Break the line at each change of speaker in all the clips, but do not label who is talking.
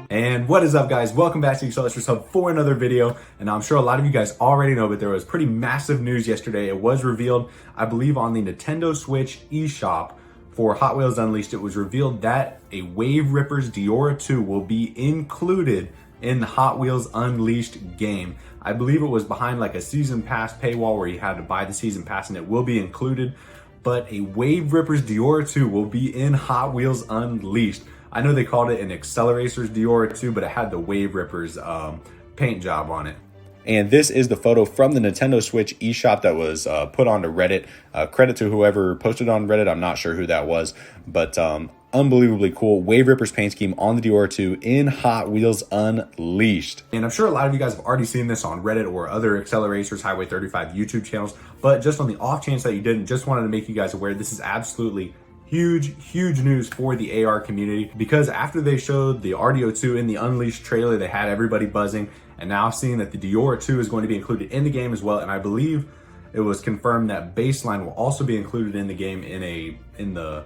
And what is up, guys? Welcome back to Acceleracers Hub for another video. And I'm sure a lot of you guys already know, but there was pretty massive news yesterday. It was revealed, I believe, on the Nintendo Switch eShop for Hot Wheels Unleashed. It was revealed that a Wave Rippers Deora II will be included in the Hot Wheels Unleashed game. I believe it was behind like a season pass paywall where you had to buy the season pass, and it will be included. But a Wave Rippers Deora II will be in Hot Wheels Unleashed. I know they called it an Acceleracers Deora II, but it had the Wave Rippers paint job on it. And this is the photo from the Nintendo Switch eShop that was put onto Reddit. Credit to whoever posted on Reddit. I'm not sure who that was, but unbelievably cool. Wave Rippers paint scheme on the Deora II in Hot Wheels Unleashed. And I'm sure a lot of you guys have already seen this on Reddit or other Acceleracers Highway 35 YouTube channels, but just on the off chance that you didn't, just wanted to make you guys aware this is absolutely huge news for the AR community, because after they showed the RDO2 in the Unleashed trailer, they had everybody buzzing, and now seeing that the Deora 2 is going to be included in the game as well, and I believe it was confirmed that Baseline will also be included in the game in the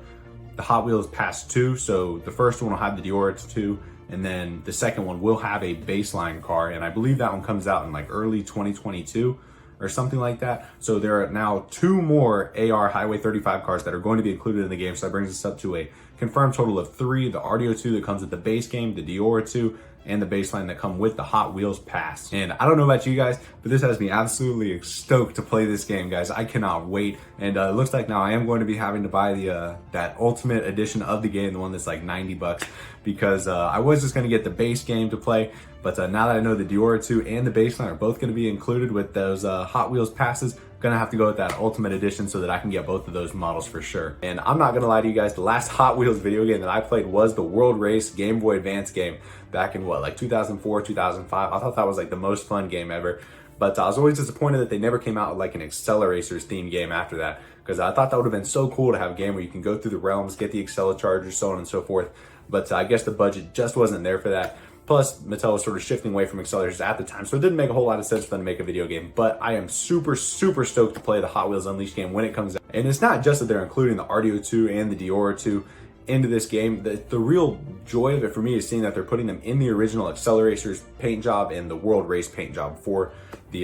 Hot Wheels Pass 2. So the first one will have the Deora 2, and then the second one will have a Baseline car, and I believe that one comes out in like early 2022 or something like that. So there are now 2 more AR Highway 35 cars that are going to be included in the game. So that brings us up to a confirmed total of 3, the RDO 2 that comes with the base game, the Deora 2, and the Baseline that come with the Hot Wheels Pass. And I don't know about you guys, but this has me absolutely stoked to play this game, guys. I cannot wait. And it looks like now I am going to be having to buy the that Ultimate Edition of the game, the one that's like 90 bucks, because I was just gonna get the base game to play, but now that I know the Deora 2 and the Baseline are both gonna be included with those Hot Wheels passes, I'm gonna have to go with that Ultimate Edition so that I can get both of those models for sure. And I'm not gonna lie to you guys, the last Hot Wheels video game that I played was the World Race Game Boy Advance game back in what, like 2004, 2005. I thought that was like the most fun game ever. But I was always disappointed that they never came out with like an Acceleracers themed game after that, because I thought that would have been so cool to have a game where you can go through the realms, get the Accelerachargers, so on and so forth. But I guess the budget just wasn't there for that. Plus, Mattel was sort of shifting away from Accelerators at the time, so it didn't make a whole lot of sense for them to make a video game. But I am super stoked to play the Hot Wheels Unleashed game when it comes out. And it's not just that they're including the RDO 2 and the Deora 2 into this game. The real joy of it for me is seeing that they're putting them in the original Acceleracers paint job and the World Race paint job for the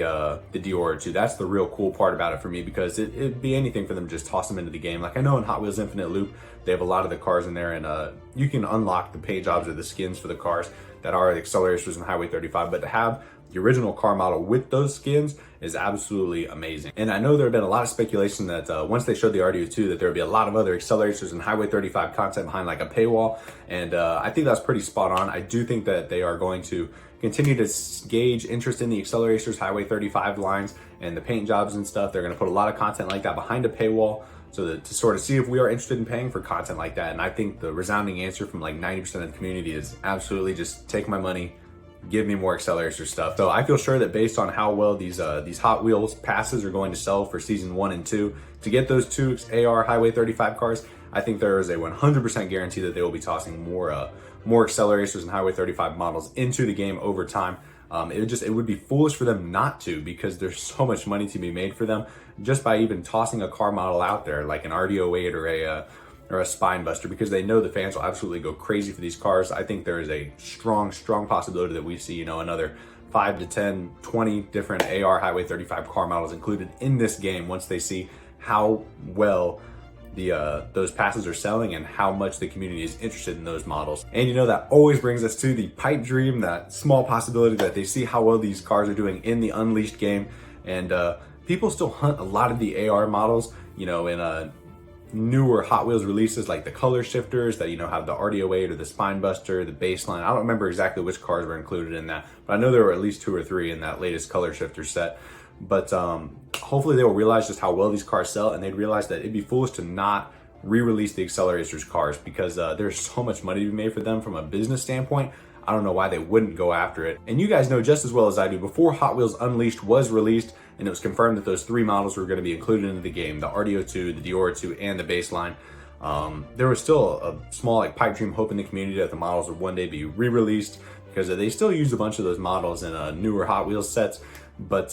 Deora 2. That's the real cool part about it for me, because it'd be anything for them to just toss them into the game. Like I know in Hot Wheels Infinite Loop, they have a lot of the cars in there, and you can unlock the paint jobs or the skins for the cars that are the Acceleracers in Highway 35, but to have the original car model with those skins is absolutely amazing. And I know there have been a lot of speculation that once they showed the RDO 2 that there would be a lot of other Acceleracers and Highway 35 content behind like a paywall, and I think that's pretty spot on. I do think that they are going to continue to gauge interest in the Acceleracers Highway 35 lines and the paint jobs and stuff. They're going to put a lot of content like that behind a paywall, so that to sort of see if we are interested in paying for content like that. And I think the resounding answer from like 90% of the community is absolutely just take my money, give me more Accelerator stuff. So I feel sure that based on how well these Hot Wheels passes are going to sell for season 1 and 2, to get those 2 AR Highway 35 cars, I think there is a 100% guarantee that they will be tossing more Acceleracers and Highway 35 models into the game over time. It would be foolish for them not to, because there's so much money to be made for them just by even tossing a car model out there like an RDO8 or a Spine Buster, because they know the fans will absolutely go crazy for these cars. I think there is a strong possibility that we see, another 5 to 10, 20 different AR Highway 35 car models included in this game once they see how well those passes are selling and how much the community is interested in those models. And that always brings us to the pipe dream, that small possibility that they see how well these cars are doing in the Unleashed game. And people still hunt a lot of the AR models, in newer Hot Wheels releases, like the color shifters that have the RDO8 or the Spine Buster, the Baseline. I don't remember exactly which cars were included in that, but I know there were at least 2 or 3 in that latest color shifter set. But hopefully they will realize just how well these cars sell, and they'd realize that it'd be foolish to not re-release the Acceleracers cars, because there's so much money to be made for them from a business standpoint. I don't know why they wouldn't go after it. And you guys know just as well as I do, before Hot Wheels Unleashed was released and it was confirmed that those 3 models were going to be included into the game, the RDO 2, the Deora 2, and the Baseline, there was still a small pipe dream hope in the community that the models would one day be re-released, because they still use a bunch of those models in newer Hot Wheels sets. But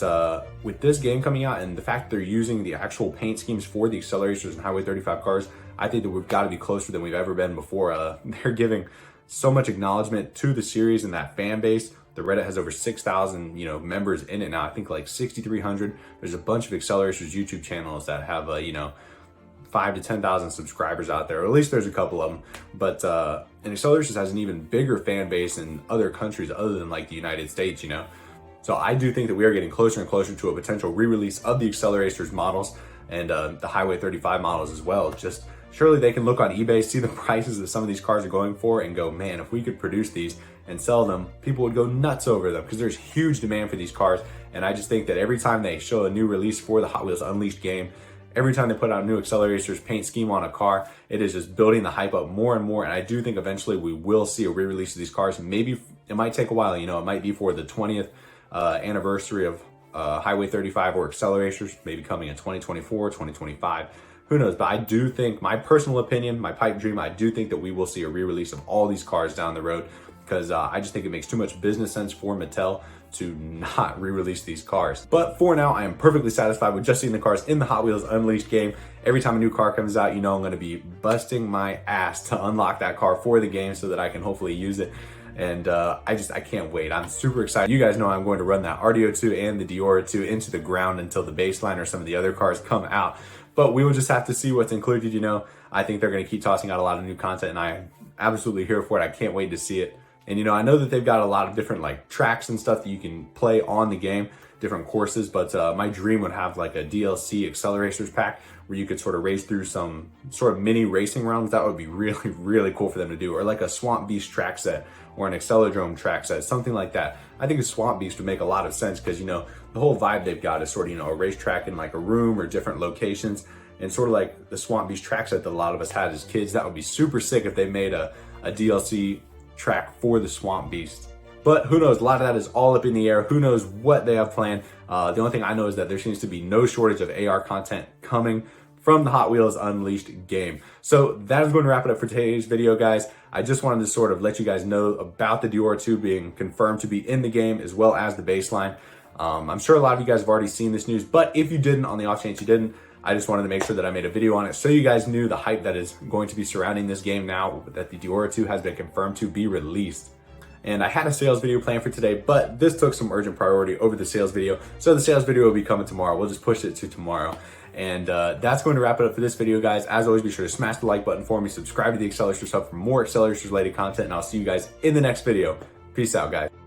with this game coming out and the fact that they're using the actual paint schemes for the Acceleracers and Highway 35 cars, I think that we've got to be closer than we've ever been before. They're giving so much acknowledgement to the series and that fan base. The Reddit has over 6,000, members in it now. I think like 6,300. There's a bunch of Acceleracers YouTube channels that have, 5 to 10,000 subscribers out there, or at least there's a couple of them. But and Acceleracers has an even bigger fan base in other countries other than like the United States, So I do think that we are getting closer and closer to a potential re-release of the Acceleracers models and the Highway 35 models as well. Just surely they can look on eBay, see the prices that some of these cars are going for, and go, man, if we could produce these and sell them, people would go nuts over them, because there's huge demand for these cars. And I just think that every time they show a new release for the Hot Wheels Unleashed game, every time they put out a new Acceleracers paint scheme on a car, it is just building the hype up more and more. And I do think eventually we will see a re-release of these cars. Maybe it might take a while, it might be for the 20th anniversary of Highway 35 or Acceleracers, maybe coming in 2024, 2025. Who knows? But I do think, my personal opinion, my pipe dream, I do think that we will see a re-release of all these cars down the road, because I just think it makes too much business sense for Mattel to not re-release these cars. But for now, I am perfectly satisfied with just seeing the cars in the Hot Wheels Unleashed game. Every time a new car comes out, I'm going to be busting my ass to unlock that car for the game so that I can hopefully use it. And I can't wait. I'm super excited. You guys know I'm going to run that RDO 2 and the Deora 2 into the ground until the baseline or some of the other cars come out. But we will just have to see what's included. I think they're going to keep tossing out a lot of new content, and I'm absolutely here for it. I can't wait to see it. And I know that they've got a lot of different like tracks and stuff that you can play on the game, different courses, but my dream would have like a DLC Acceleracers pack where you could sort of race through some sort of mini racing rounds. That would be really, really cool for them to do. Or like a Swamp Beast track set or an Acceledrome track set, something like that. I think a Swamp Beast would make a lot of sense, because the whole vibe they've got is sort of a racetrack in like a room or different locations, and sort of like the Swamp Beast track set that a lot of us had as kids. That would be super sick if they made a DLC track for the Swamp Beast. But who knows? A lot of that is all up in the air. Who knows what they have planned? The only thing I know is that there seems to be no shortage of AR content coming from the Hot Wheels Unleashed game. So that is going to wrap it up for today's video, guys. I just wanted to sort of let you guys know about the Deora 2 being confirmed to be in the game, as well as the baseline. I'm sure a lot of you guys have already seen this news, but if you didn't, on the off chance you didn't, I just wanted to make sure that I made a video on it so you guys knew the hype that is going to be surrounding this game now that the Deora 2 has been confirmed to be released. And I had a sales video planned for today, but this took some urgent priority over the sales video. So the sales video will be coming tomorrow. We'll just push it to tomorrow. And that's going to wrap it up for this video, guys. As always, be sure to smash the like button for me, subscribe to the Acceleracers Hub for more Acceleracers related content, and I'll see you guys in the next video. Peace out, guys.